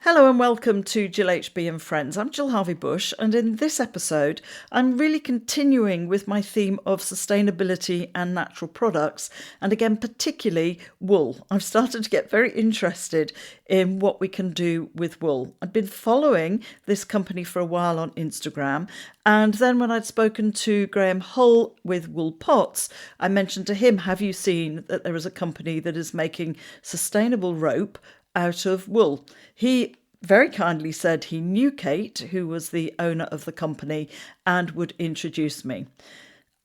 Hello and welcome to Jill HB and Friends. I'm Jill Harvey Bush, and in this episode, I'm really continuing with my theme of sustainability and natural products, and again, particularly wool. I've started to get very interested in what we can do with wool. I've been following this company for a while on Instagram, and then when I'd spoken to Graham Hull with Wool Pots, I mentioned to him, have you seen that there is a company that is making sustainable rope out of wool? He very kindly said he knew Kate, who was the owner of the company, and would introduce me.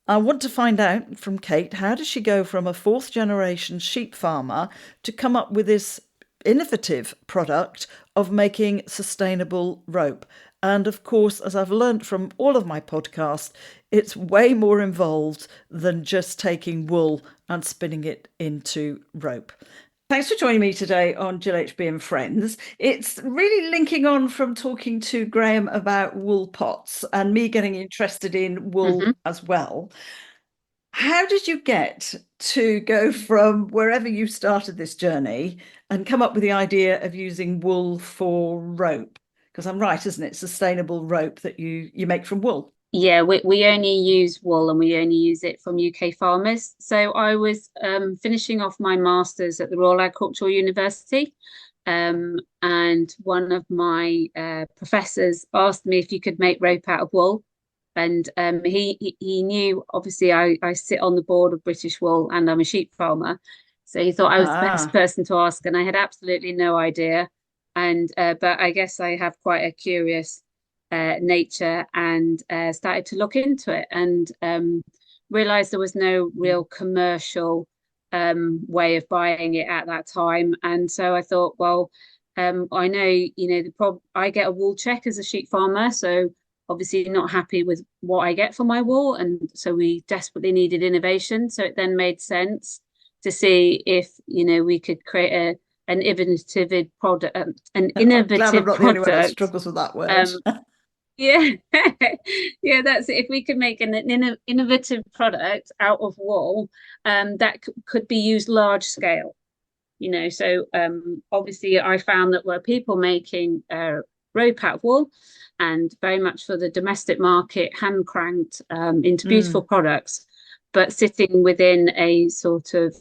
I want to find out from Kate, how does she go from a fourth generation sheep farmer to come up with this innovative product of making sustainable rope? And of course, as I've learned from all of my podcasts, it's way more involved than just taking wool and spinning it into rope. Thanks for joining me today on GillHB and Friends. It's really linking on from talking to Graham about wool pots and me getting interested in wool as well. How did you get to go from wherever you started this journey and come up with the idea of using wool for rope? Because I'm right, isn't it? Sustainable rope that you make from wool. Yeah, we only use wool and we only use it from UK farmers. So I was finishing off my master's at the Royal Agricultural University, and one of my professors asked me if you could make rope out of wool. And he knew, obviously, I sit on the board of British Wool and I'm a sheep farmer. So he thought I was the best Ah, person to ask, and I had absolutely no idea. And but I guess I have quite a curious nature, and started to look into it, and realized there was no real commercial way of buying it at that time. And so I thought, well, I know, I get a wool check as a sheep farmer, so obviously not happy with what I get for my wool, and so we desperately needed innovation. So it then made sense to see if we could create an innovative product, I'm glad I'm not the only one that struggles with that word. um, yeah, yeah, that's it. If we could make an innovative product out of wool, that could be used large scale, So obviously, I found that were people making rope out of wool, and very much for the domestic market, hand cranked into beautiful Mm. products, but sitting within a sort of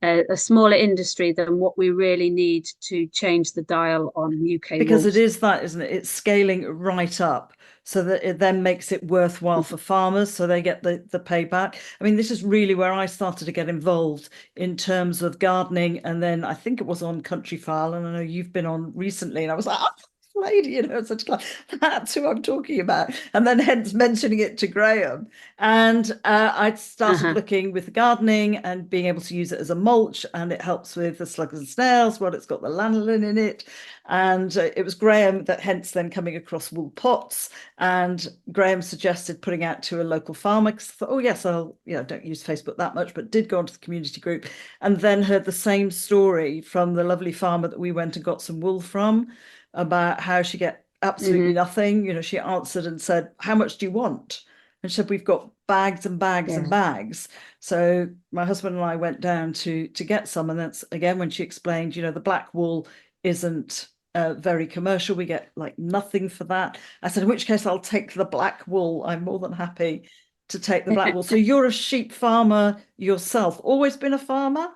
a smaller industry than what we really need to change the dial on UK Because it wool. is that, isn't it? It's scaling right up so that it then makes it worthwhile for farmers so they get the payback. I mean, this is really where I started to get involved in terms of gardening. And then I think it was on Country File, and I know you've been on recently, and I was like, oh, lady, such like that's who I'm talking about. And then hence mentioning it to Graham. And I started Uh-huh. looking with the gardening and being able to use it as a mulch, and it helps with the slugs and snails. Well, it's got the lanolin in it. And it was Graham that hence then coming across wool pots. And Graham suggested putting out to a local farmer because I thought, oh, yes, I'll, don't use Facebook that much, but did go onto the community group, and then heard the same story from the lovely farmer that we went and got some wool from about how she get absolutely Hmm. nothing. She answered and said, how much do you want? And she said, we've got bags and bags and Yeah. bags. So my husband and I went down to get some. And that's again when she explained, the black wool isn't very commercial. We get like nothing for that. I said, in which case I'll take the black wool. I'm more than happy to take the black wool. So you're a sheep farmer yourself, always been a farmer?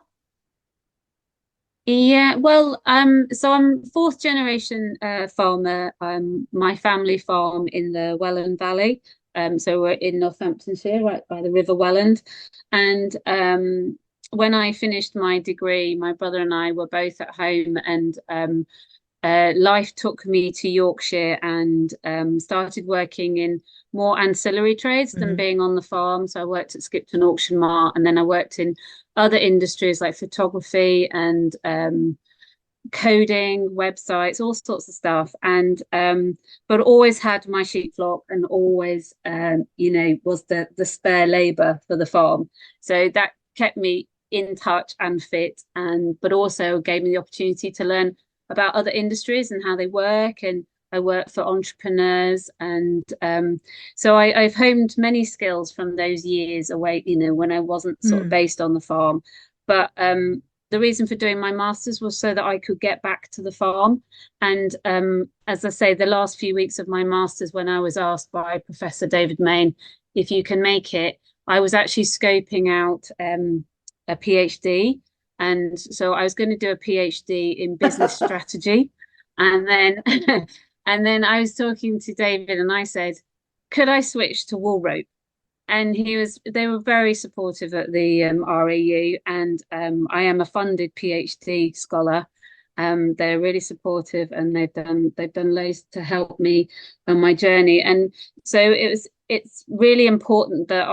Yeah, well, so I'm fourth generation farmer. My family farm in the Welland Valley. So we're in Northamptonshire, right by the River Welland. And when I finished my degree, my brother and I were both at home, and life took me to Yorkshire, and started working in more ancillary trades than Mhm. being on the farm. So I worked at Skipton Auction Mart, and then I worked in other industries like photography and coding, websites, all sorts of stuff. And but always had my sheep flock, and always was the spare labor for the farm. So that kept me in touch and fit, and but also gave me the opportunity to learn about other industries and how they work. And I work for entrepreneurs, and so I've honed many skills from those years away, when I wasn't sort of Mm. based on the farm. But the reason for doing my master's was so that I could get back to the farm. And as I say, the last few weeks of my master's, when I was asked by Professor David Main if you can make it, I was actually scoping out a PhD. And so I was going to do a PhD in business strategy. And then and then I was talking to David and I said, could I switch to wool rope? And they were very supportive at the RAU, and I am a funded PhD scholar. They're really supportive, and they've done loads to help me on my journey. And so it's really important that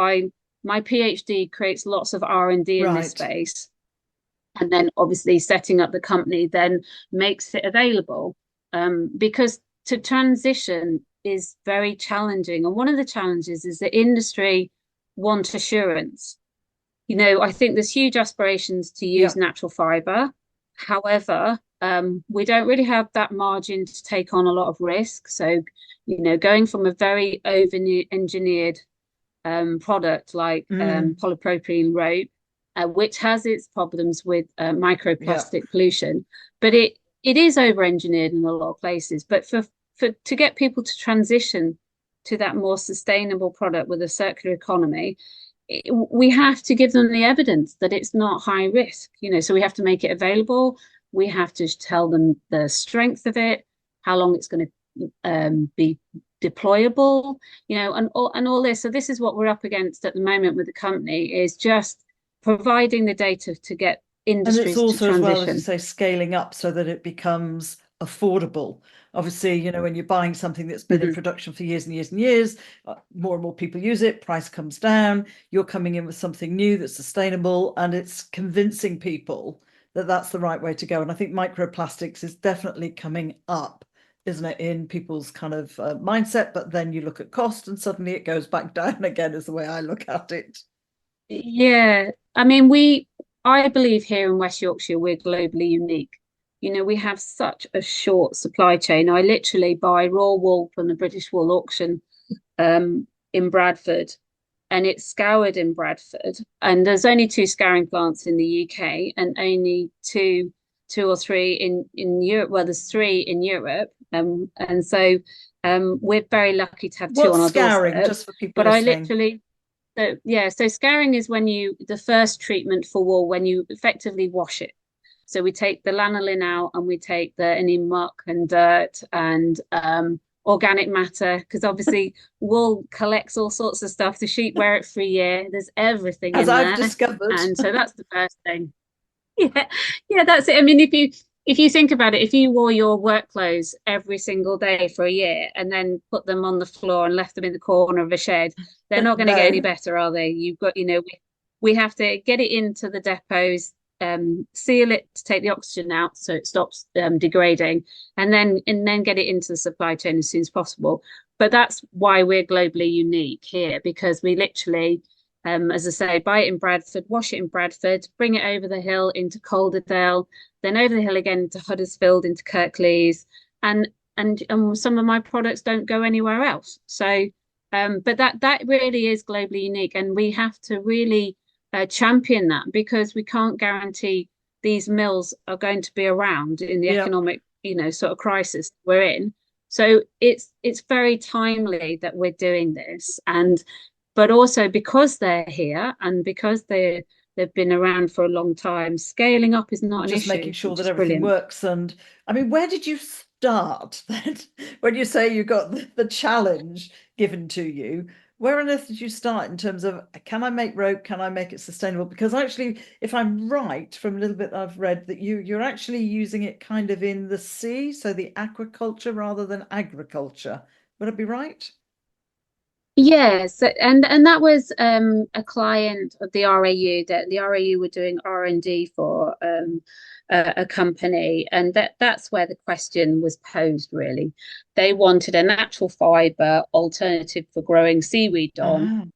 my PhD creates lots of R&D in this space, and then obviously setting up the company then makes it available, because to transition is very challenging. And one of the challenges is the industry want assurance. I think there's huge aspirations to use natural fiber. However, we don't really have that margin to take on a lot of risk. So, going from a very over-engineered product like polypropylene rope, which has its problems with microplastic pollution, but it is over-engineered in a lot of places. But to get people to transition to that more sustainable product with a circular economy, we have to give them the evidence that it's not high risk. So we have to make it available. We have to tell them the strength of it, how long it's going to be deployable, and all this. So this is what we're up against at the moment with the company, is just providing the data to get industries to transition. And it's also, as well as you say, scaling up so that it becomes affordable. Obviously, when you're buying something that's been in production for years and years and years, more and more people use it, price comes down, you're coming in with something new that's sustainable, and it's convincing people that that's the right way to go. And I think microplastics is definitely coming up, isn't it, in people's kind of mindset. But then you look at cost and suddenly it goes back down again, is the way I look at it. Yeah, I mean, I believe here in West Yorkshire, we're globally unique. We have such a short supply chain. I literally buy raw wool from the British wool auction in Bradford, and it's scoured in Bradford. And there's only 2 scouring plants in the UK, and only two or three in Europe. Well, there's 3 in Europe, and so we're very lucky to have 2 on our scouring, doorstep. just for people but listening. I literally. So scouring is when the first treatment for wool, when you effectively wash it. So we take the lanolin out, and we take any muck and dirt and organic matter, because obviously wool collects all sorts of stuff. The sheep wear it for a year. There's everything as in I've there. discovered. And so that's the first thing. Yeah, that's it. I mean, if you think about it, if you wore your work clothes every single day for a year and then put them on the floor and left them in the corner of a shed, they're not going to get any better, are they? You've got, we have to get it into the depots, seal it to take the oxygen out so it stops degrading, and then get it into the supply chain as soon as possible. But that's why we're globally unique here, because we literally, as I say, buy it in Bradford, wash it in Bradford, bring it over the hill into Calderdale, then over the hill again into Huddersfield, into Kirklees, and some of my products don't go anywhere else. So, but that really is globally unique, and we have to really champion that, because we can't guarantee these mills are going to be around in the economic, sort of crisis we're in. So it's very timely that we're doing this, but also because they're here and because they've been around for a long time, scaling up is not an issue. Just making sure that everything works. And I mean, where did you start then? When you say you got the challenge given to you, where on earth did you start in terms of, can I make rope? Can I make it sustainable? Because actually, if I'm right, from a little bit I've read, that you're actually using it kind of in the sea, so the aquaculture rather than agriculture. Would I be right? Yes, and that was a client of the RAU, that the RAU were doing R&D for a company, and that's where the question was posed, really. They wanted a natural fibre alternative for growing seaweed on,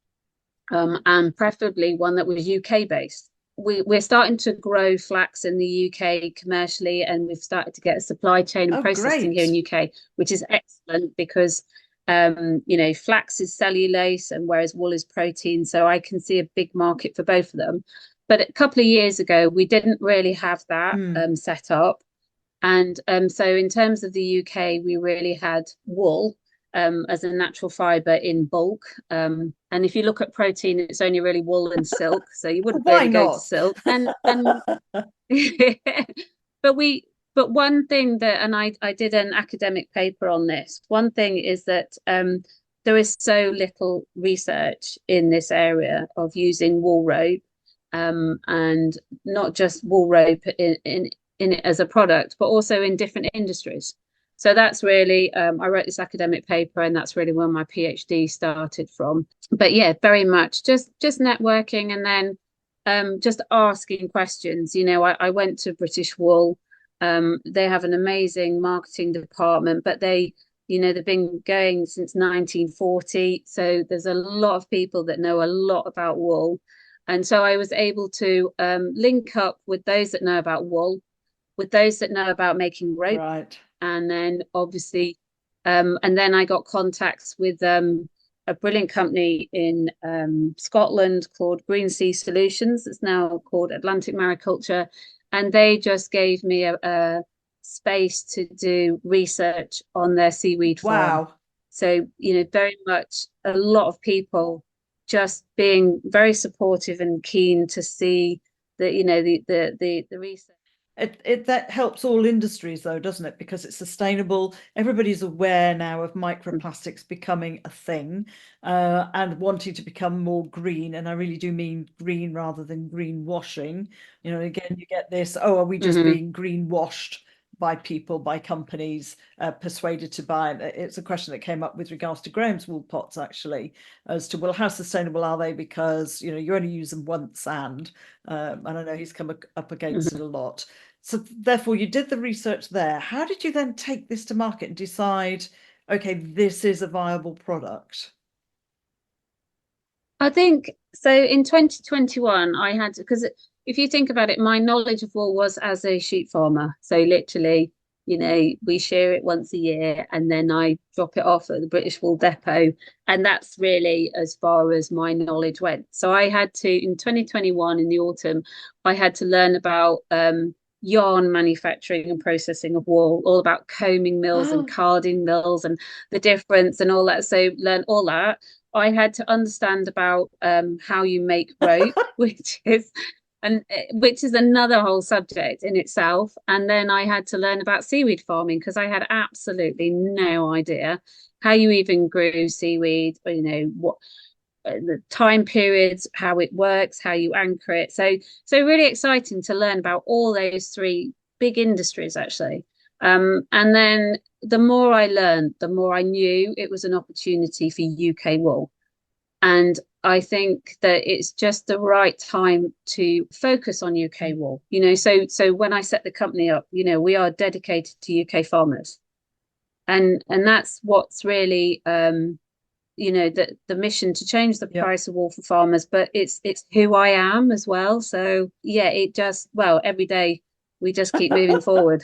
and preferably one that was UK based. We're starting to grow flax in the UK commercially, and we've started to get a supply chain and processing here in UK, which is excellent, because flax is cellulose, and whereas wool is protein. So I can see a big market for both of them. but a couple of years ago, we didn't really have that set up. And so in terms of the UK, we really had wool as a natural fibre in bulk. And if you look at protein, it's only really wool and silk. So you wouldn't Why really go to not? silk. And but but one thing that, and I did an academic paper on this. One thing is that there is so little research in this area of using wool rope, and not just wool rope in it as a product, but also in different industries. So that's really, I wrote this academic paper, and that's really where my PhD started from. But yeah, very much just networking, and then just asking questions. You know, I went to British Wool. They have an amazing marketing department, but you know, they've been going since 1940. So there's a lot of people that know a lot about wool. And so I was able to link up with those that know about wool, with those that know about making rope. Right. And then obviously, and then I got contacts with a brilliant company in Scotland called Green Sea Solutions. It's now called Atlantic Mariculture. And they just gave me a space to do research on their seaweed farm. Wow. So, you know, very much a lot of people just being very supportive and keen to see that, you know, the research. That helps all industries though, doesn't it? Because it's sustainable. Everybody's aware now of microplastics becoming a thing, and wanting to become more green. And I really do mean green rather than greenwashing. You know, again, you get this, oh, are we just being greenwashed by people, by companies, persuaded to buy it? It's a question that came up with regards to Graham's wool pots, actually, as to, well, how sustainable are they? Because, you know, you only use them once, and I know he's come up against it a lot. So therefore, you did the research there. How did you then take this to market and decide, okay, this is a viable product? I think so. In 2021, I had, because if you think about it, my knowledge of wool was as a sheep farmer. So literally, you know, we shear it once a year, and then I drop it off at the British Wool Depot. And that's really as far as my knowledge went. So I had to, in 2021, in the autumn, I had to learn about yarn manufacturing and processing of wool, all about combing mills and Oh, carding mills and the difference and all that. So learn all that. I had to understand about how you make rope, which is another whole subject in itself. And then I had to learn about seaweed farming, because I had absolutely no idea how you even grew seaweed, or, you know, what the time periods, how it works, how you anchor it. So really exciting to learn about all those three big industries, actually. And then the more I learned, the more I knew it was an opportunity for UK wool. And I think that it's just the right time to focus on UK wool. You know, so when I set the company up, you know, we are dedicated to UK farmers. And that's what's really you know, the mission to change the yeah. price of wool for farmers, but it's who I am as well. So yeah, it just, well, every day we just keep moving forward.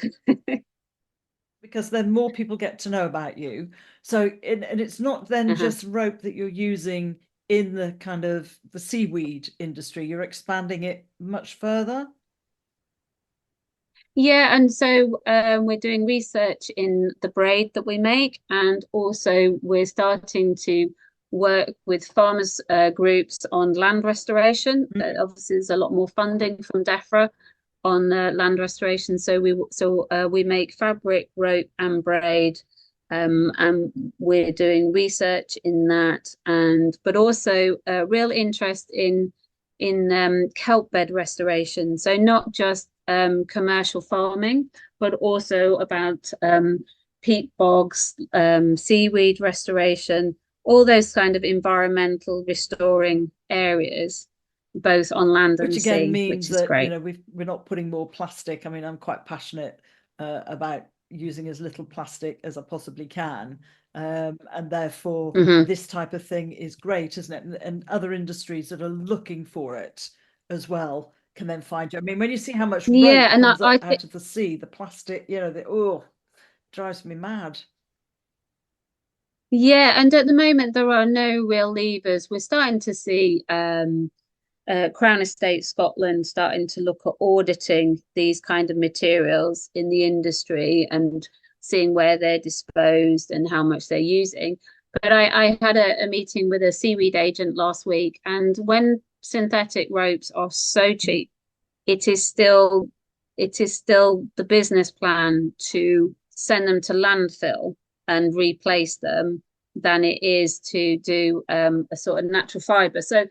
Because then more people get to know about you. So, and it's not then Uh-huh. just rope that you're using in the kind of the seaweed industry, you're expanding it much further. Yeah, and so we're doing research in the braid that we make, and also we're starting to work with farmers groups on land restoration. Obviously, there's a lot more funding from DEFRA on land restoration. So we make fabric, rope, and braid, and we're doing research in that, and but also a real interest in kelp bed restoration. So not just commercial farming, but also about peat bogs, seaweed restoration, all those kind of environmental restoring areas, both on land Which and again sea, means which is that, you great. know, we're not putting more plastic. I mean, I'm quite passionate about using as little plastic as I possibly can. And therefore, Mm-hmm. this type of thing is great, isn't it? And other industries that are looking for it as well can then find you. I mean, when you see how much Yeah, rope and comes I up think, out of the sea, the plastic, you know, oh, drives me mad. yeah, and at the moment there are no real levers. We're starting to see Crown Estate Scotland starting to look at auditing these kind of materials in the industry and seeing where they're disposed and how much they're using. But I had a meeting with a seaweed agent last week, and when synthetic ropes are so cheap, it is still the business plan to send them to landfill and replace them than it is to do a sort of natural fiber. So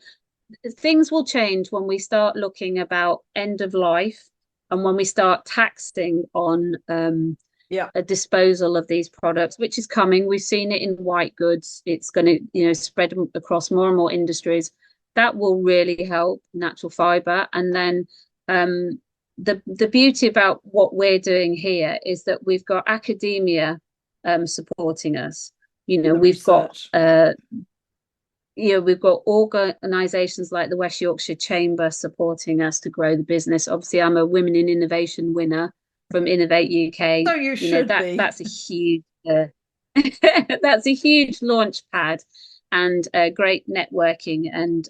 things will change when we start looking about end of life and when we start taxing on a disposal of these products, which is coming. We've seen it in white goods. It's going to, spread across more and more industries. That will really help natural fiber. And then the beauty about what we're doing here is that we've got academia supporting us. We've got we've got organisations like the West Yorkshire Chamber supporting us to grow the business. Obviously, I'm a Women in Innovation winner from Innovate UK. So you should be. That's a huge that's a huge launch pad, and great networking and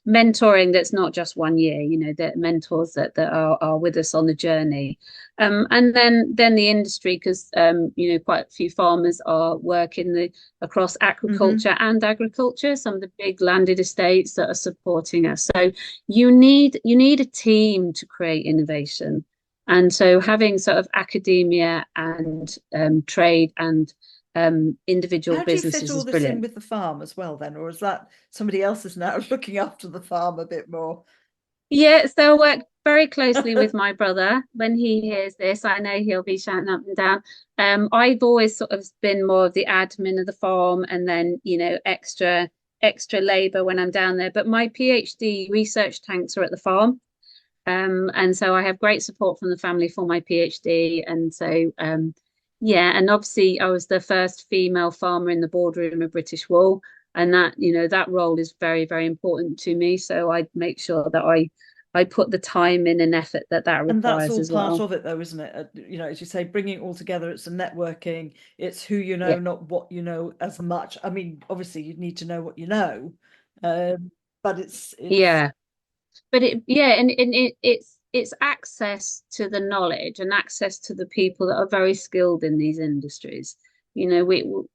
mentoring that's not just 1 year, the mentors that are with us on the journey. And then the industry, because quite a few farmers are working across aquaculture and agriculture, some of the big landed estates that are supporting us. So you need a team to create innovation. And so having sort of academia and trade and individual businesses is brilliant. How do you fit all this in with the farm as well then, or is that somebody else is now looking after the farm a bit more? Yeah, so I work very closely with my brother. When he hears this, I know he'll be shouting up and down. I've always sort of been more of the admin of the farm, and then extra labor when I'm down there. But my PhD research tanks are at the farm. And so I have great support from the family for my PhD. And so yeah, and obviously I was the first female farmer in the boardroom of British Wool, and that that role is very, very important to me. So I make sure that I put the time in and effort that requires. And that's all as part well. of it, though, isn't it? As you say, bringing it all together. It's a networking. It's who you know, not what you know as much. I mean, obviously, you need to know what you know, but it's yeah. But it's access to the knowledge and access to the people that are very skilled in these industries. We're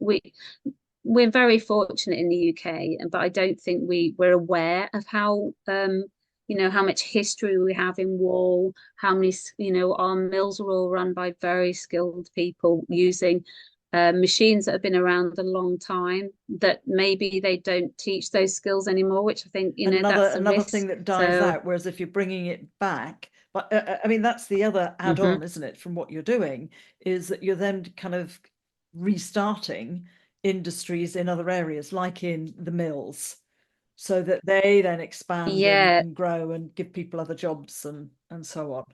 very fortunate in the UK, but I don't think we're aware of how how much history we have in wool, how many our mills are all run by very skilled people using machines that have been around a long time, that maybe they don't teach those skills anymore, which I think that's another thing that dies out. Whereas if you're bringing it back, but I mean that's the other add-on, isn't it, from what you're doing, is that you're then kind of restarting industries in other areas, like in the mills, so that they then expand and grow and give people other jobs and so on.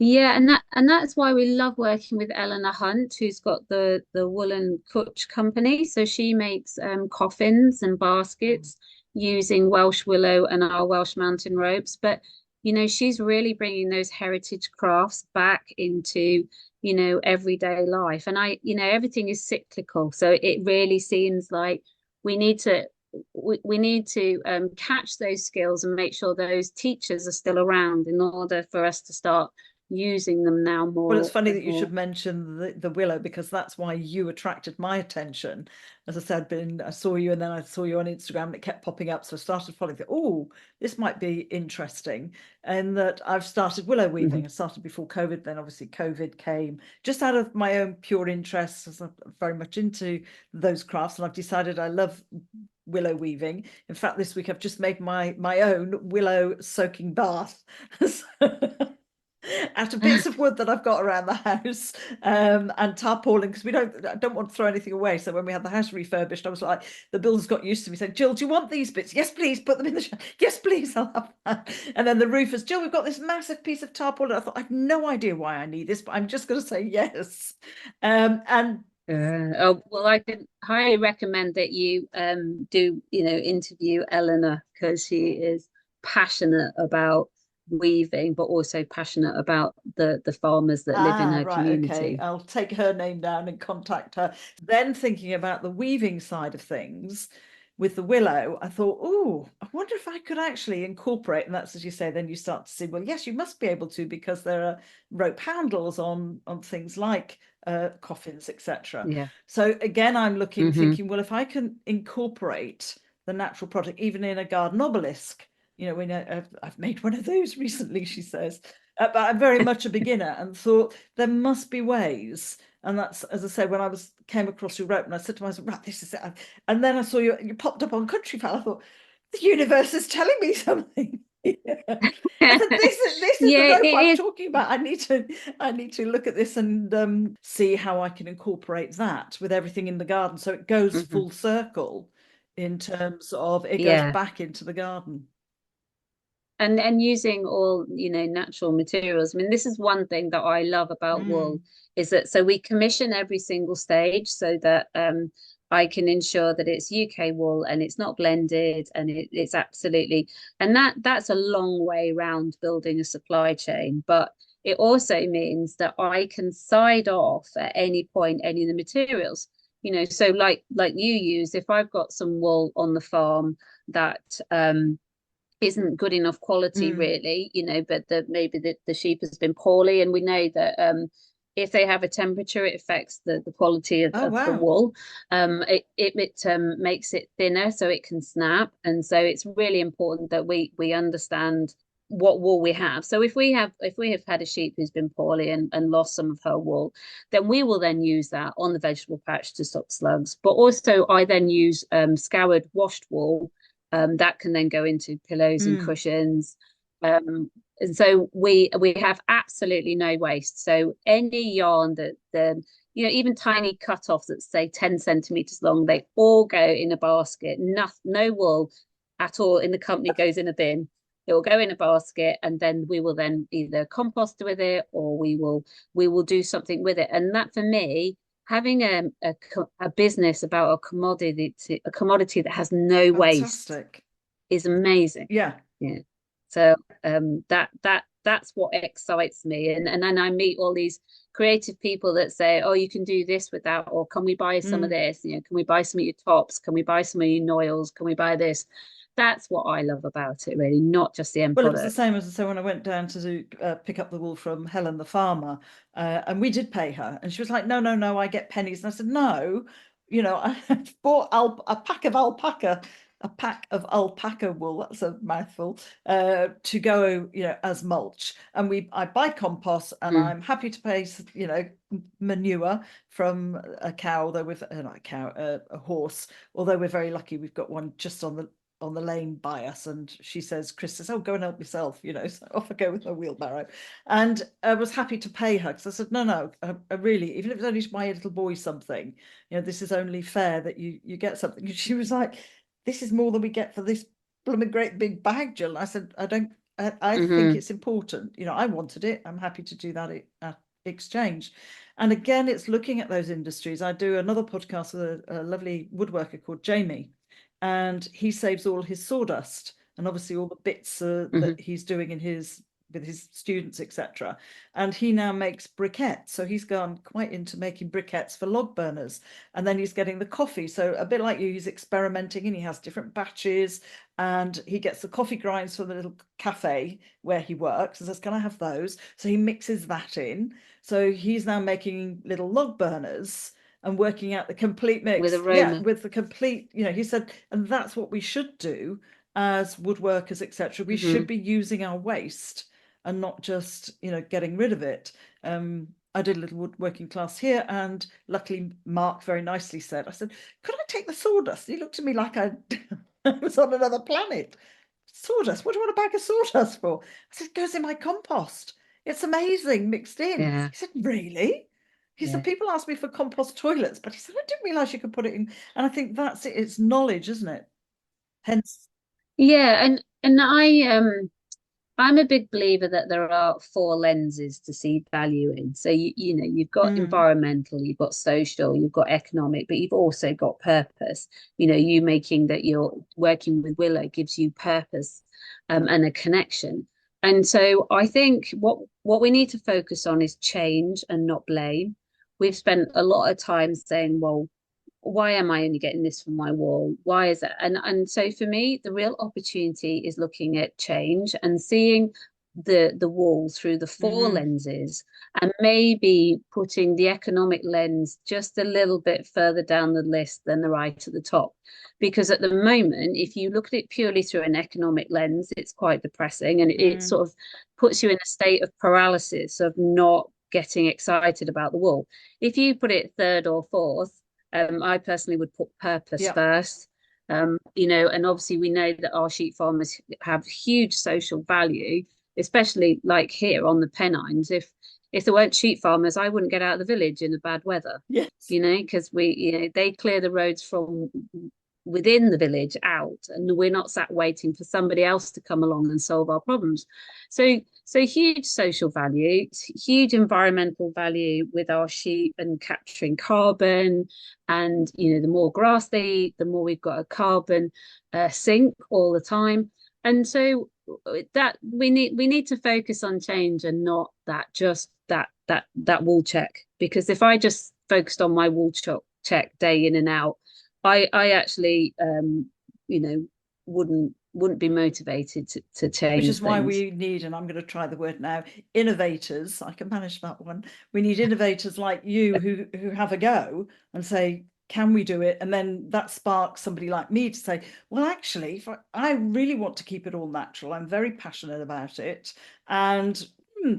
Yeah, and that's why we love working with Eleanor Hunt, who's got the woolen Kutch company. So she makes coffins and baskets using Welsh willow and our Welsh mountain ropes. But she's really bringing those heritage crafts back into everyday life. And everything is cyclical, so it really seems like we need to catch those skills and make sure those teachers are still around in order for us to start using them now more. Well, it's funny that you should mention the willow, because that's why you attracted my attention. As I said, I saw you, and then I saw you on Instagram, and it kept popping up. So I started following it. Oh, this might be interesting. And that I've started willow weaving. I started before COVID. Then obviously COVID came, just out of my own pure interest, as I'm very much into those crafts. And I've decided I love willow weaving. In fact, this week I've just made my own willow soaking bath. Out of bits of wood that I've got around the house, and tarpaulin, because I don't want to throw anything away. So when we had the house refurbished, I was like, the builders got used to me saying, Jill, do you want these bits? Yes, please, put them in the shower. Yes, please, I'll have that. And then the roofers, Jill, we've got this massive piece of tarpaulin. I thought, I have no idea why I need this, but I'm just going to say yes. Well, I can highly recommend that you do interview Eleanor, because she is passionate about weaving, but also passionate about the farmers that live in her community. Okay, I'll take her name down and contact her. Then thinking about the weaving side of things, with the willow, I thought, oh, I wonder if I could actually incorporate, and that's, as you say, then you start to see, well, yes, you must be able to, because there are rope handles on things like coffins, etc. Yeah. So again, I'm looking, Hmm. thinking, well, if I can incorporate the natural product, even in a garden obelisk, we know I've made one of those recently, she says, but I'm very much a beginner, and thought there must be ways. And that's, as I say, when I came across your rope, and I said to myself, right, this is it. And then I saw you popped up on Countryfile. I thought, the universe is telling me something. I said, this is the Yeah, rope it I'm is. talking about. I need to look at this and see how I can incorporate that with everything in the garden, so it goes Mhm. full circle in terms of it goes Yeah. back into the garden. And using all, natural materials. I mean, this is one thing that I love about wool, Mm, is that, so we commission every single stage, so that I can ensure that it's UK wool and it's not blended, and it's absolutely, and that's a long way round building a supply chain. But it also means that I can side off at any point any of the materials. So like you use, if I've got some wool on the farm that isn't good enough quality, mm. really, but maybe the sheep has been poorly, and we know that if they have a temperature, it affects the quality Oh, of the wow. wool. It makes it thinner so it can snap, and so it's really important that we understand what wool we have. So if we have had a sheep who's been poorly and lost some of her wool, then we will then use that on the vegetable patch to stop slugs. But also I then use scoured washed wool, that can then go into pillows and Mm. cushions. And so we have absolutely no waste. So any yarn that even tiny cut-offs that say 10 centimeters long, they all go in a basket. No wool at all in the company goes in a bin. It will go in a basket, and then we will then either compost with it, or we will do something with it. And that, for me, having a business about a commodity that has no waste Fantastic. is amazing. Yeah. Yeah. So that's what excites me. And then I meet all these creative people that say, oh, you can do this with that, or can we buy some of Mm. this? Can we buy some of your tops? Can we buy some of your noils? Can we buy this? That's what I love about it, really, not just the end Well, it was the product. same as I say when I went down to pick up the wool from Helen the farmer, and we did pay her, and she was like, "No, no, no, I get pennies." And I said, "No, I bought a pack of alpaca wool. That's a mouthful. To go, as mulch, and I buy compost, and Mm. I'm happy to pay, manure from a cow, although with not a cow, a horse. Although we're very lucky, we've got one just on the lane by us, and she says, Chris says, oh, go and help yourself, so off I go with my wheelbarrow. And I was happy to pay her, because I said, no, I really, even if it's only to buy a little boy something, this is only fair that you get something. And she was like, this is more than we get for this blooming great big bag, Jill. And I said, I think Hmm. it's important, I wanted it, I'm happy to do that at exchange. And again, it's looking at those industries. I do another podcast with a lovely woodworker called Jamie, and he saves all his sawdust, and obviously all the bits that Hmm. he's doing with his students, etc. And he now makes briquettes, so he's gone quite into making briquettes for log burners. And then he's getting the coffee, so a bit like you, he's experimenting, and he has different batches, and he gets the coffee grinds from the little cafe where he works and says, can I have those? So he mixes that in, so he's now making little log burners and working out the complete With mix. Yeah, aroma. with the complete, he said, and that's what we should do as woodworkers, etc. We should Hmm. be using our waste and not just, getting rid of it. I did a little woodworking class here, and luckily Mark very nicely said, I said, could I take the sawdust? And he looked at me like I was on another planet. Sawdust? What do you want a bag of sawdust for? I said, it goes in my compost. It's amazing mixed in. Yeah. He said, really? He said, Yeah. people ask me for compost toilets, but he said, I didn't realize you could put it in. And I think that's it. It's knowledge, isn't it? Hence, Yeah. And I'm a big believer that there are four lenses to see value in. So you've got mm, environmental, you've got social, you've got economic, but you've also got purpose. You making that you're working with Willow gives you purpose, and a connection. And so I think what we need to focus on is change and not blame. We've spent a lot of time saying, well, why am I only getting this from my wool? Why is it? And so for me, the real opportunity is looking at change and seeing the wool through the four Mm. lenses, and maybe putting the economic lens just a little bit further down the list than the right at the top. Because at the moment, if you look at it purely through an economic lens, it's quite depressing, and it Mm. sort of puts you in a state of paralysis of not getting excited about the wool. If you put it third or fourth, I personally would put purpose Yeah. first. You know, and obviously we know that our sheep farmers have huge social value, especially like here on the Pennines. If there weren't sheep farmers, I wouldn't get out of the village in the bad weather, Yes. you know, because they clear the roads from within the village out, and we're not sat waiting for somebody else to come along and solve our problems. So huge social value, huge environmental value with our sheep and capturing carbon. And the more grass they eat, the more we've got a carbon sink all the time. And so that we need to focus on change, and not that wool check. Because if I just focused on my wool check day in and out, I actually wouldn't be motivated to Which change is why things. we need, and I'm going to try the word now, innovators. I can manage that one. We need innovators like you who have a go and say, can we do it? And then that sparks somebody like me to say, well, actually, I really want to keep it all natural. I'm very passionate about it. And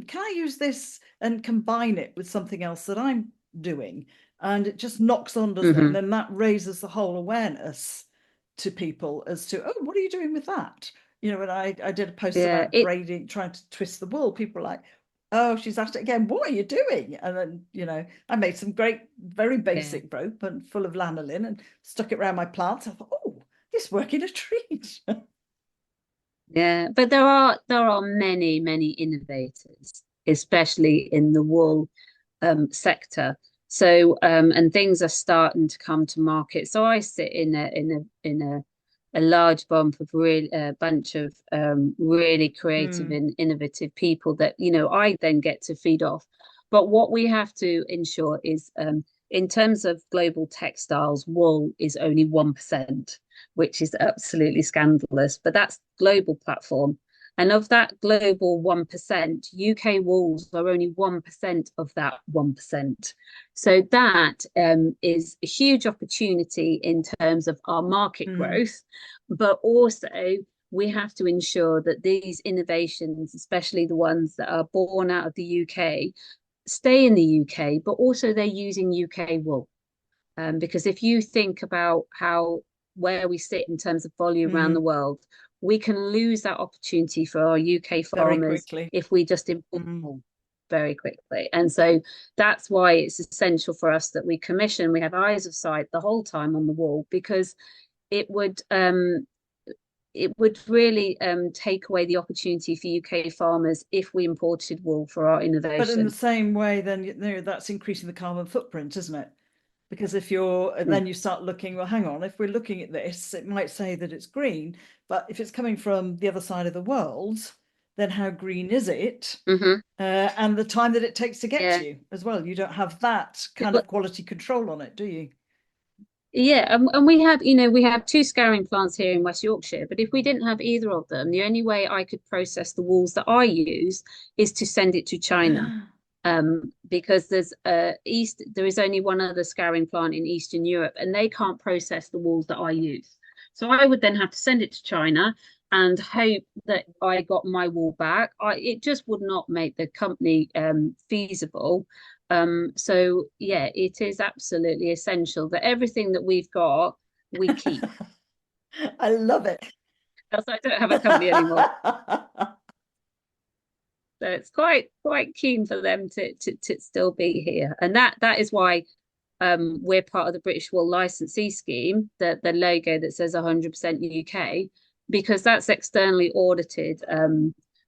can I use this and combine it with something else that I'm doing? And it just knocks on, doesn't it? And Mm-hmm. then that raises the whole awareness to people as to, oh, what are you doing with that? When I did a post Yeah, about braiding, trying to twist the wool, people were like, oh, she's at it again. What are you doing? And then, I made some great, very yeah, basic rope and full of lanolin and stuck it around my plants. I thought, oh, this working a treat. yeah. But there are many innovators, especially in the wool sector. So and things are starting to come to market. So I sit in a large bunch of really creative Mm. and innovative people that I then get to feed off. But what we have to ensure is, in terms of global textiles, wool is only 1%, which is absolutely scandalous. But that's global platform. And of that global 1%, UK wools are only 1% of that 1%. So that is a huge opportunity in terms of our market Mm. growth, but also we have to ensure that these innovations, especially the ones that are born out of the UK, stay in the UK, but also they're using UK wool. Because if you think about where we sit in terms of volume around the Mm. world, we can lose that opportunity for our UK Very farmers quickly. if we just import Mm. wool very quickly. And so that's why it's essential for us that we have eyes of sight the whole time on the wool, because it would really take away the opportunity for UK farmers if we imported wool for our But in the innovation. same way, then that's increasing the carbon footprint, isn't it? Because if you're, Mm. then you start looking, well, hang on, if we're looking at this, it might say that it's green, but if it's coming from the other side of the world, then how green is it? Mm-hmm. And the time that it takes to get Yeah. to you as well. You don't have that kind of quality control on it, do you? Yeah, and we have two scouring plants here in West Yorkshire, but if we didn't have either of them, the only way I could process the wools that I use is to send it to China. Because there is only one other scouring plant in Eastern Europe, and they can't process the wools that I use. So I would then have to send it to China and hope that I got my wool back. It just would not make the company feasible. So yeah, it is absolutely essential that everything that we've got, we keep. I love it. Else I don't have a company anymore. So it's quite keen for them to still be here. And that is why we're part of the British Wool Licensee Scheme, the logo that says 100% UK, because that's externally audited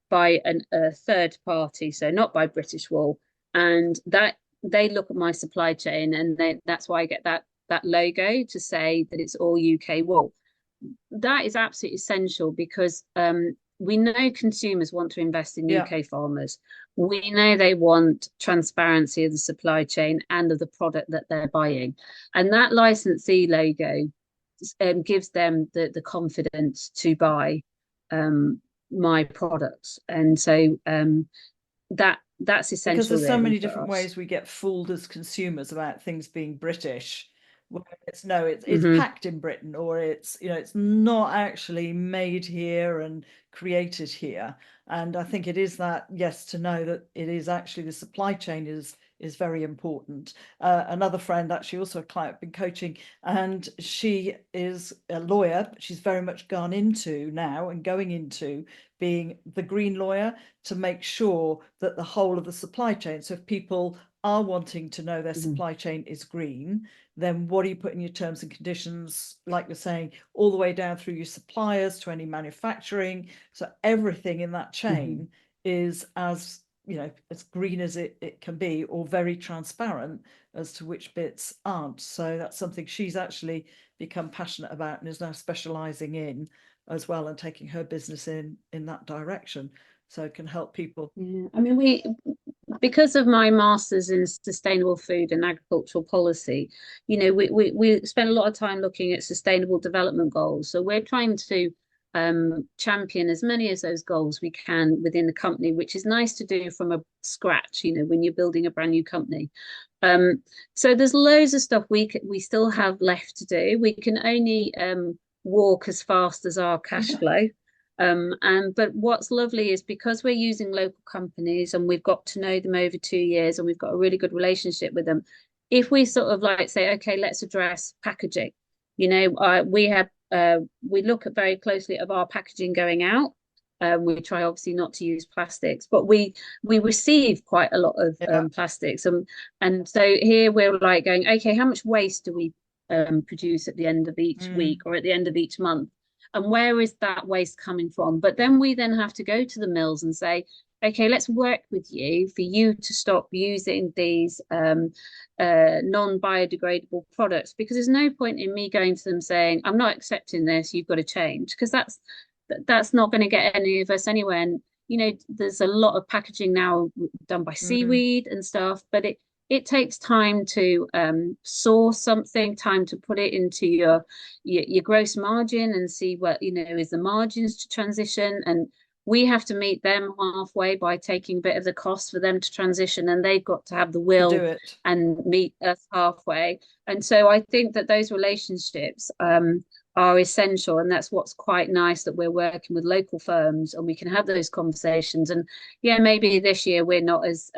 by a third party, so not by British Wool. And that they look at my supply chain, and that's why I get that logo to say that it's all UK wool. That is absolutely essential, because we know consumers want to invest in Yeah. UK farmers. We know they want transparency of the supply chain and of the product that they're buying. And that licensee logo gives them the confidence to buy um, my products. And so that's Because essential there's so really many for different us. ways we get fooled as consumers about things being British. Where it's no, it's Hmm. packed in Britain, or it's, you know, it's not actually made here and created here. And I think it is that, yes, to know that it is actually the supply chain is very important. Another friend, actually also a client, been coaching, and she is a lawyer, but she's very much gone into now and going into being the green lawyer, to make sure that the whole of the supply chain, so if people are wanting to know their Hmm. supply chain is green, then what do you put in your terms and conditions, like you're saying, all the way down through your suppliers to any manufacturing. So everything in that Hmm. chain is, as you know, as green as it can be, or very transparent as to which bits aren't. So that's something she's actually become passionate about and is now specializing in as well, and taking her business in that direction, so it can help people. Yeah, I mean, because of my master's in sustainable food and agricultural policy, we spend a lot of time looking at sustainable development goals. So we're trying to champion as many of those goals we can within the company, which is nice to do from a scratch, when you're building a brand new company. So there's loads of stuff we still have left to do. We can only walk as fast as our cash flow. And but what's lovely is because we're using local companies and we've got to know them over 2 years and we've got a really good relationship with them. If we sort of like say, okay, let's address packaging, we look at very closely of our packaging going out. We try obviously not to use plastics, but we receive quite a lot of Yeah. plastics, and so here we're like going, okay, how much waste do we produce at the end of each Mm. week or at the end of each month? And where is that waste coming from? But then we then have to go to the mills and say, okay, let's work with you for you to stop using these non-biodegradable products, because there's no point in me going to them saying, I'm not accepting this, you've got to change, because that's not going to get any of us anywhere. And there's a lot of packaging now done by Mm. seaweed and stuff, but it takes time to source something, time to put it into your gross margin and see what is the margins to transition. And we have to meet them halfway by taking a bit of the cost for them to transition, and they've got to have the To do will it. and meet us halfway. And so I think that those relationships are essential, and that's what's quite nice, that we're working with local firms and we can have those conversations. And yeah, maybe this year we're not as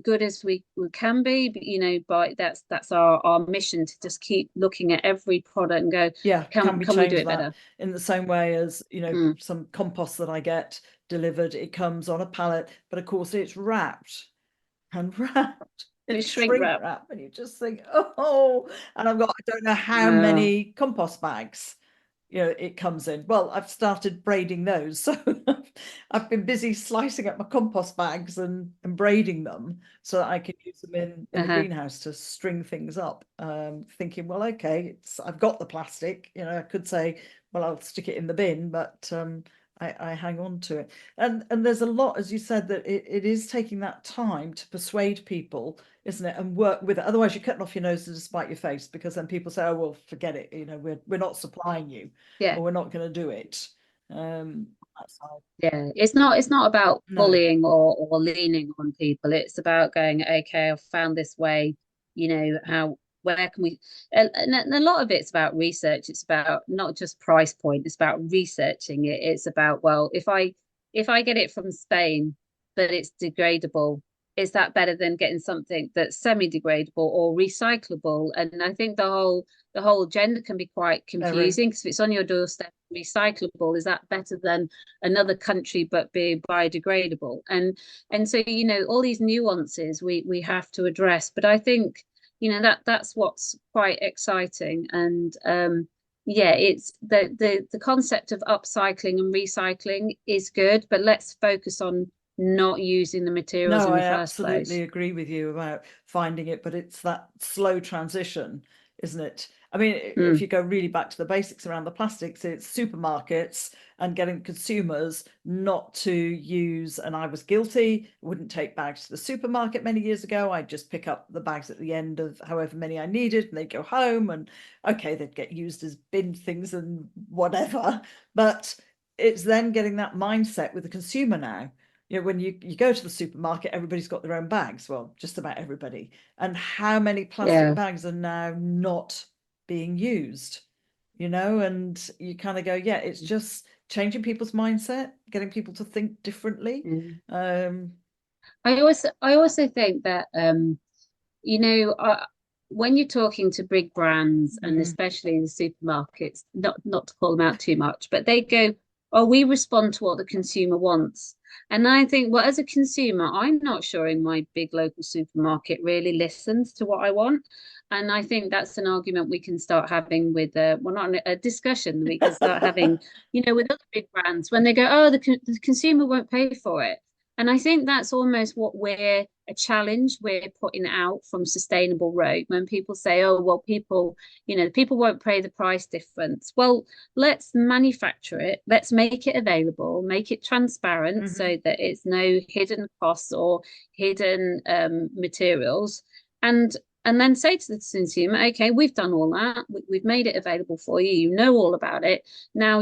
good as we can be, but that's our mission, to just keep looking at every product and go, Yeah, can we can we do change it that? better? In the same way as, Mm. some compost that I get delivered, it comes on a pallet, but of course it's wrapped and wrapped in With shrink shrink wrap. wrap, and you just think, oh, and I don't know how Oh, many compost bags it comes in. Well, I've started braiding those, so I've been busy slicing up my compost bags and braiding them so that I can use them in the uh-huh. greenhouse to string things up. Thinking, well, okay, I've got the plastic. I could say, well, I'll stick it in the bin, but I hang on to it. And there's a lot, as you said, that it is taking that time to persuade people, isn't it, and work with it. Otherwise, you're cutting off your nose to spite your face, because then people say, oh, well, forget it. We're not supplying you, Yeah. or we're not going to do it. Um, that's how, Yeah, it's not about no, bullying or leaning on people. It's about going, okay, I've found this way, how where can we and a lot of it's about research. It's about not just price point, it's about researching it. It's about, well, if I get it from Spain, but it's degradable, is that better than getting something that's semi-degradable or recyclable? And I think the whole agenda can be quite very. confusing, because if it's on your doorstep, recyclable, is that better than another country but be biodegradable? And so all these nuances we have to address. But I think that's what's quite exciting. And yeah, it's the concept of upcycling and recycling is good, but let's focus on not using the materials No, in I the first absolutely place. agree with you about finding it, but it's that slow transition, isn't it? I mean, if you go really back to the basics around the plastics, it's supermarkets and getting consumers not to use, and I was guilty, wouldn't take bags to the supermarket many years ago. I'd just pick up the bags at the end of however many I needed, and they'd go home, and okay, they'd get used as bin things and whatever. But it's then getting that mindset with the consumer now. You know, when you go to the supermarket, everybody's got their own bags. Well, just about everybody. And how many plastic bags are now not being used, you know? And you kind of go, yeah, it's just changing people's mindset, getting people to think differently. I also think that you know, when you're talking to big brands and especially the supermarkets, not to call them out too much, but they go, "Oh, we respond to what the consumer wants." And I think, well, as a consumer, I'm not sure in my big local supermarket really listens to what I want. And I think that's an argument we can start having with, well, not a discussion we can start having, with other big brands when they go, "Oh, the consumer won't pay for it." And I think that's almost what we're a challenge we're putting out from Sustainable Road when people say, "Oh, well, people won't pay the price difference." Well, let's manufacture it, let's make it available, make it transparent so that it's no hidden costs or hidden materials, and then say to the consumer, "Okay, we've done all that, we've made it available for you, you know all about it, now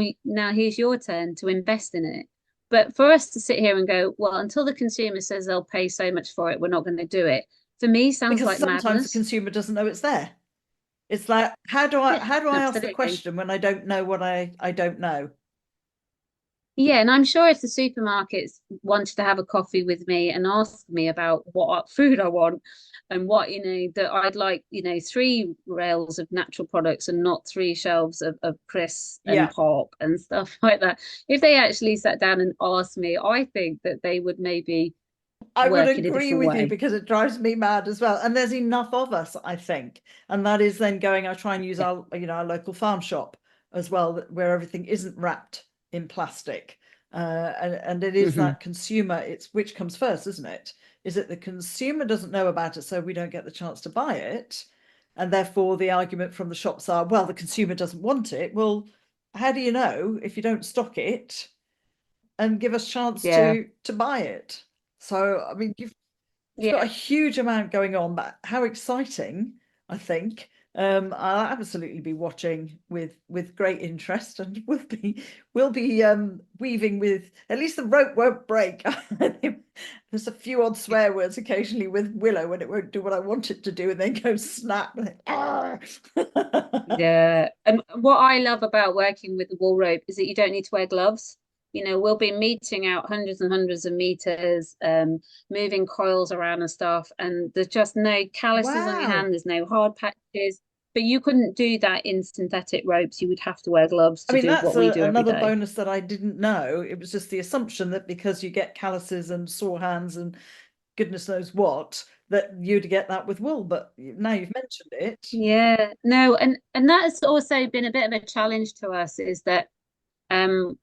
here's your turn to invest in it." But for us to sit here and go, "Well, until the consumer says they'll pay so much for it, we're not going to do it," for me sounds because like sometimes the madness. consumer doesn't know it's there. It's like, how do I Yeah, ask the absolutely. question when I don't know what I don't know? Yeah, and I'm sure if the supermarkets wanted to have a coffee with me and ask me about what food I want and what, that I'd like, 3 rails of natural products and not 3 shelves of crisps and Yeah, pop and stuff like that. If they actually sat down and asked me, I think that they would maybe I would work in a agree different with you way. because it drives me mad as well. And there's enough of us, I think. And that is then going, I try and use Yeah. our local farm shop as well, where everything isn't wrapped in plastic. And it is Hmm. that consumer, it's which comes first, isn't it? Is it the consumer doesn't know about it, so we don't get the chance to buy it? And therefore the argument from the shops are, well, the consumer doesn't want it. Well, how do you know if you don't stock it and give us chance Yeah. to buy it? So I mean, you've got a Yeah. huge amount going on, but how exciting, I think. I'll absolutely be watching with great interest, and we'll be weaving with, at least the rope won't break. There's a few odd swear words occasionally with Willow when it won't do what I want it to do and then go snap. Yeah. And what I love about working with the wool rope is that you don't need to wear gloves. We'll be meting out hundreds and hundreds of meters, moving coils around and stuff, and there's just no calluses on your Wow. hand, there's no hard patches. But you couldn't do that in synthetic ropes. You would have to wear gloves I to mean, do that's what we do every another day. bonus that I didn't know. It was just the assumption that because you get calluses and sore hands and goodness knows what, that you'd get that with wool. But now you've mentioned it. Yeah, no, and that's also been a bit of a challenge to us is that um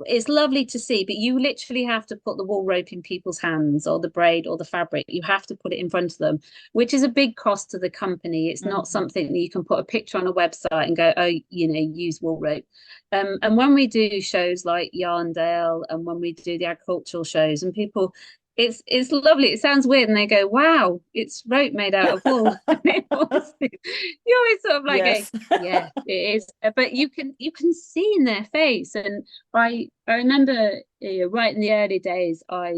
it's lovely to see, but you literally have to put the wool rope in people's hands or the braid or the fabric. You have to put it in front of them, which is a big cost to the company. It's not Mhm. something that you can put a picture on a website and go, "Oh, use wool rope." And when we do shows like Yarndale and when we do the agricultural shows and people, it's lovely. It sounds weird, and they go, "Wow, it's rope made out of wool." You always sort of like go, Yes. "Yeah, it is," but you can see in their face. And I remember right in the early days, I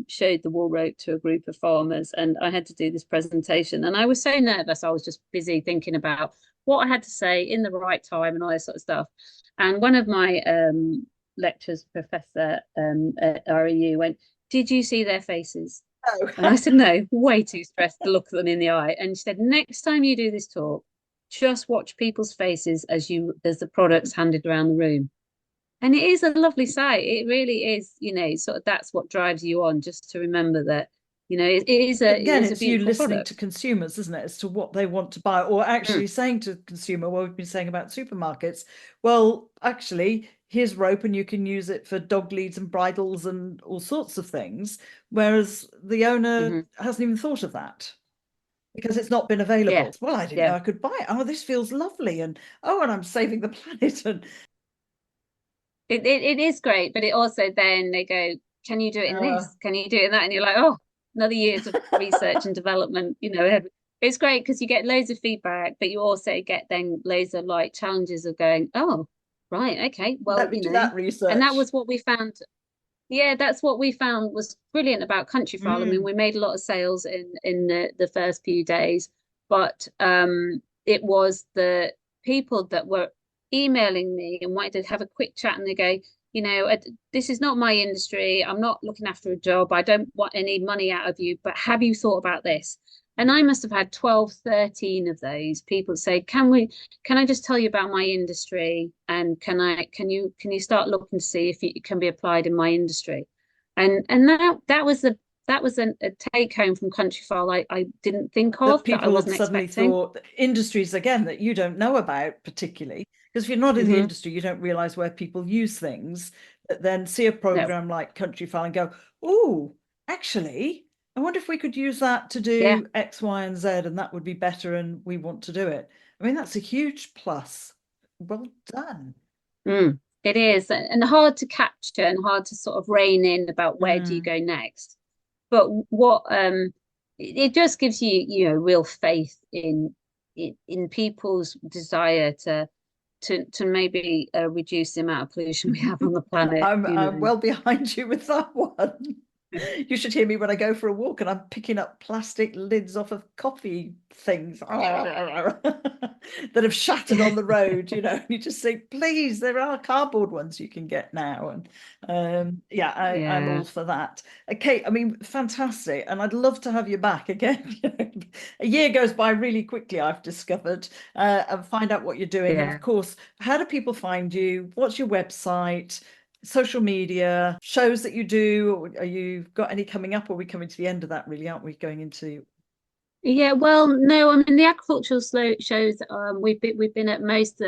showed the wool rope to a group of farmers, and I had to do this presentation. And I was so nervous, I was just busy thinking about what I had to say in the right time and all this sort of stuff. And one of my lecturers, professor at REU, went, "Did you see their faces?" And I Oh. said, "No, way too stressed to look them in the eye." And she said, "Next time you do this talk, just watch people's faces as the products handed around the room." And it is a lovely sight. It really is, sort of that's what drives you on, just to remember that, it Again, is a it's you beautiful listening to product. consumers, isn't it, as to what they want to buy, or Mm, actually saying to the consumer, well, we've been saying about supermarkets, well, actually, here's rope and you can use it for dog leads and bridles and all sorts of things, whereas the owner mhm. hasn't even thought of that. because it's not been available. Yeah. Well, I didn't know Yeah. I could buy it. Oh, this feels lovely. And oh, and I'm saving the planet. And It is great, but it also then they go, can you do it in uh, this? Can you do it in that? And you're like, oh, another years of research and development. It's great because you get loads of feedback, but you also get then loads of like challenges of going, oh, right, okay, well, let me do that and that research. was what we found. Yeah, that's what we found was brilliant about Countryfile. I mean, Mm. we made a lot of sales in the first few days, but it was the people that were emailing me and wanted to have a quick chat, and they go, this is not my industry. I'm not looking after a job. I don't want any money out of you, but have you thought about this? And I must have had 12, 13 of those people say, can I just tell you about my industry, and can you start looking to see if it can be applied in my industry? And that was a take home from Countryfile I didn't think That of, that I people had wasn't suddenly expecting. thought industries again that you don't know about particularly, because if you're not in the Hmm. industry, you don't realize where people use things, but then see a No. program like Countryfile and go, oh, actually, I wonder if we could use that to Yeah. do X, Y, and Z, and that would be better, and we want to do it. I mean, that's a huge plus. Well done. Mm, it is, and hard to capture and hard to sort of rein in about where do you Mm. go next. But what it just gives you, real faith in people's desire to maybe reduce the amount of pollution we have on the planet, I'm well behind you with that one. You should hear me when I go for a walk and I'm picking up plastic lids off of coffee things that have shattered on the road, and you just say, please, there are cardboard ones you can get now. And yeah, I'm all Yeah. for that. Okay, I mean, fantastic. And I'd love to have you back again. A year goes by really quickly, I've discovered, and find out what you're doing. And of Yeah. course, how do people find you? What's your website? Social media, shows that you do? Are you got any coming up? Or are we coming to the end of that, really, aren't we? Going into Yeah, well, no, I mean the agricultural shows. We've been at most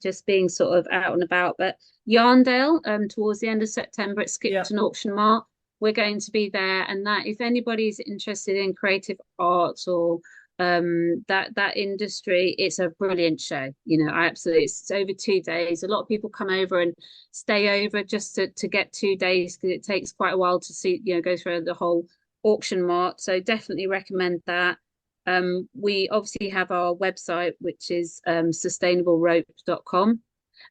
just being sort of out and about. But Yarndale, towards the end of September at yeah, Skipton Auction Mart, we're going to be there. And that, if anybody's interested in creative arts or that industry, it's a brilliant show. Absolutely, it's over 2 days. A lot of people come over and stay over just to get 2 days because it takes quite a while to see, go through the whole auction mart. So definitely recommend that. We obviously have our website, which is sustainablerope.com.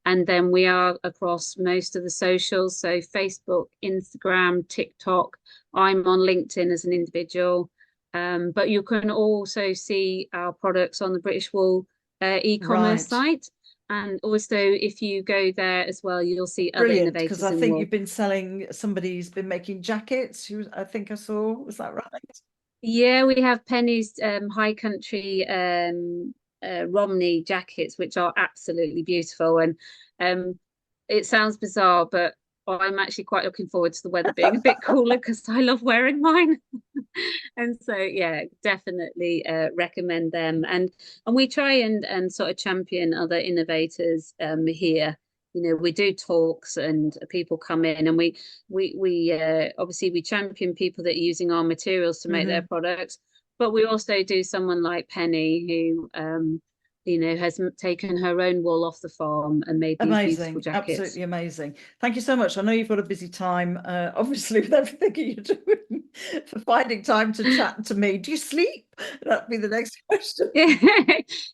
And then we are across most of the socials. So Facebook, Instagram, TikTok. I'm on LinkedIn as an individual. But you can also see our products on the British Wool e-commerce right. site. And also, if you go there as well, you'll see other Brilliant, because innovators I in think wool. you've been selling, somebody's been making jackets, who I think I saw, was that right? Yeah, we have Penny's High Country Romney jackets, which are absolutely beautiful. And um, it sounds bizarre, but I'm actually quite looking forward to the weather being a bit cooler because I love wearing mine. And so, yeah, definitely recommend them. And we try and sort of champion other innovators here. We do talks and people come in, and we obviously we champion people that are using our materials to make their Hmm. products, but we also do someone like Penny who has taken her own wool off the farm and made these beautiful Amazing, jackets. absolutely amazing. Thank you so much. I know you've got a busy time, obviously, with everything you're doing, for finding time to chat to me. Do you sleep? That'd be the next question.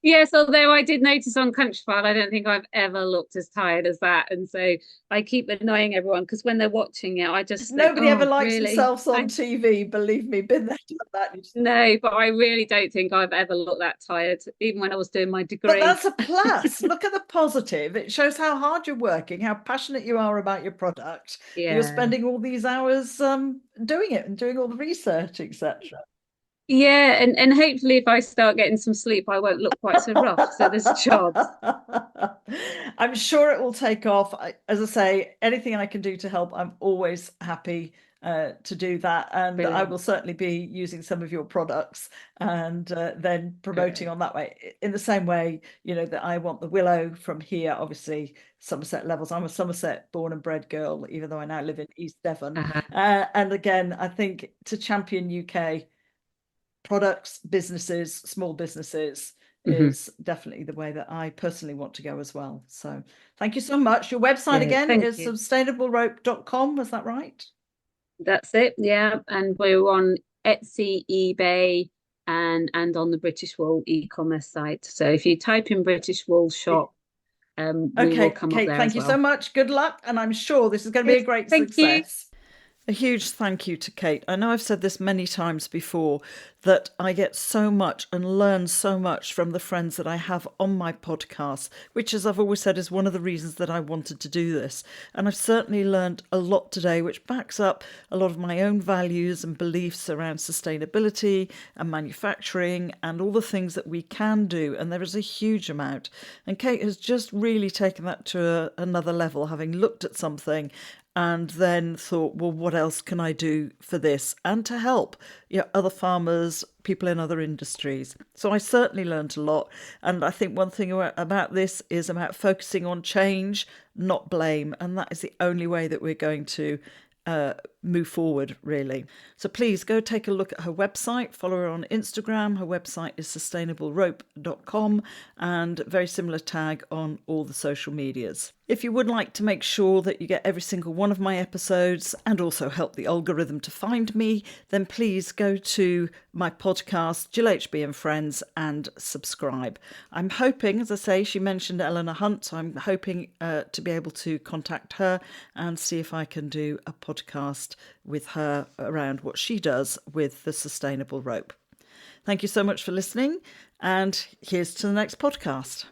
Yes, although I did notice on Countryfile, I don't think I've ever looked as tired as that. And so I keep annoying everyone because when they're watching it, I just think, Nobody ever oh, likes really? themselves on TV, believe me, been there, done that. No, but I really don't think I've ever looked that tired, even when I was doing my But degree. that's a plus. Look at the positive. It shows how hard you're working, how passionate you are about your product. You're Yeah. spending all these hours doing it and doing all the research, etc. Yeah, and hopefully if I start getting some sleep, I won't look quite so rough. So there's a chance. I'm sure it will take off. As I say, anything I can do to help, I'm always happy to do that. And I Brilliant. will certainly be using some of your products and then promoting Good. on that way. In the same way, that I want the willow from here, obviously, Somerset levels. I'm a Somerset born and bred girl, even though I now live in East Devon. Uh-huh. And again, I think to champion UK products, businesses, small businesses is definitely the way that I personally want to go as well. So thank you so much. Your website again is sustainablerope.com, was that right? That's it, yeah. And we're on Etsy, eBay, and on the British Wool e-commerce site. So if you type in British Wool shop, we will come up Kate, there thank as you well. so much. Good luck, and I'm sure this is going to be Yes, a great thank you. success. A huge thank you to Kate. I know I've said this many times before that I get so much and learn so much from the friends that I have on my podcast, which, as I've always said, is one of the reasons that I wanted to do this. And I've certainly learned a lot today, which backs up a lot of my own values and beliefs around sustainability and manufacturing and all the things that we can do. And there is a huge amount. And Kate has just really taken that to another level, having looked at something and then thought, well, what else can I do for this and to help other farmers, people in other industries? So I certainly learned a lot. And I think one thing about this is about focusing on change, not blame. And that is the only way that we're going to move forward, really. So please go take a look at her website, follow her on Instagram. Her website is sustainablerope.com, and very similar tag on all the social medias. If you would like to make sure that you get every single one of my episodes and also help the algorithm to find me, then please go to my podcast, GillHB and Friends, and subscribe. I'm hoping, as I say, she mentioned Eleanor Hunt, so I'm hoping to be able to contact her and see if I can do a podcast with her around what she does with the sustainable rope. Thank you so much for listening, and here's to the next podcast.